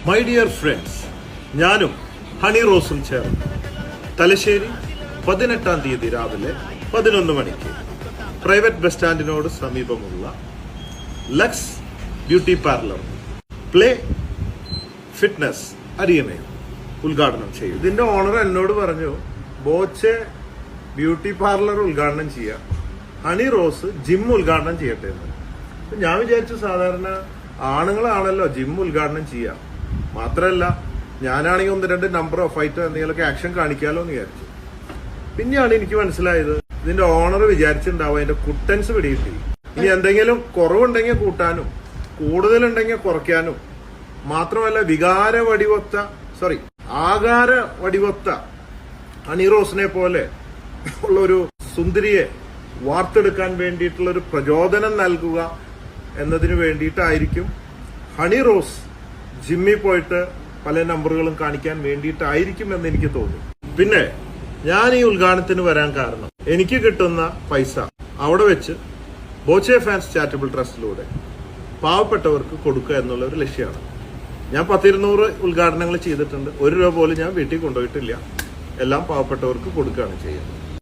My dear friends, ഞാനും honey റോസും ചേർന്ന് തലശ്ശേരി 18-ാം തീയതി രാവിലെ 11 മണിക്ക് പ്രൈവറ്റ് ബസ് സ്റ്റാൻഡിനോട് സമീപമുള്ള Lux beauty parlour play fitness അരിയണയും ഉദ്ഘാടനം ചെയ്യും. ഇതിന്റെ ഓണർ എന്നോട് പറഞ്ഞു, ബോച്ചെ ബ്യൂട്ടി പാർലർ ഉദ്ഘാടനം ചെയ്യാം, ഹണി റോസ് ജിം ഉദ്ഘാടനം ചെയ്യട്ടെ എന്ന്. ഞാൻ വിചാരിച്ചു സാധാരണ ആണുങ്ങളാണല്ലോ ജിം ഉദ്ഘാടനം ചെയ്യാം, മാത്രമല്ല ഞാനാണെങ്കിൽ 1-2 നമ്പർ ഓഫ് ഫൈറ്റോ എന്തെങ്കിലുമൊക്കെ ആക്ഷൻ കാണിക്കാമല്ലോ എന്ന് വിചാരിച്ചു. പിന്നെയാണ് എനിക്ക് മനസ്സിലായത് ഇതിന്റെ ഓണർ വിചാരിച്ചിട്ടുണ്ടാവും അതിന്റെ കുട്ടൻസ് പിടികിട്ടി. ഇനി എന്തെങ്കിലും കുറവുണ്ടെങ്കിൽ കൂട്ടാനും കൂടുതലുണ്ടെങ്കിൽ കുറയ്ക്കാനും, മാത്രമല്ല ആകാര വടിവൊത്ത ഹണി റോസിനെ പോലെ ഉള്ളൊരു സുന്ദരിയെ വാർത്തെടുക്കാൻ വേണ്ടിയിട്ടുള്ള ഒരു പ്രചോദനം നൽകുക എന്നതിന് വേണ്ടിയിട്ടായിരിക്കും ഹണി റോസ് ജിമ്മിൽ പോയിട്ട് പല നമ്പറുകളും കാണിക്കാൻ വേണ്ടിയിട്ടായിരിക്കും എന്ന് എനിക്ക് തോന്നി. പിന്നെ ഞാൻ ഈ ഉദ്ഘാടനത്തിന് വരാൻ കാരണം എനിക്ക് കിട്ടുന്ന പൈസ അവിടെ വെച്ച് ബോച്ചെ ഫാൻസ് ചാരിറ്റബിൾ ട്രസ്റ്റിലൂടെ പാവപ്പെട്ടവർക്ക് കൊടുക്കുക എന്നുള്ള ഒരു ലക്ഷ്യമാണ്. ഞാൻ 10-200 ഉദ്ഘാടനങ്ങൾ ചെയ്തിട്ടുണ്ട്. 1 രൂപ പോലും ഞാൻ വീട്ടിൽ കൊണ്ടുപോയിട്ടില്ല. എല്ലാം പാവപ്പെട്ടവർക്ക് കൊടുക്കുകയാണ് ചെയ്യുന്നത്.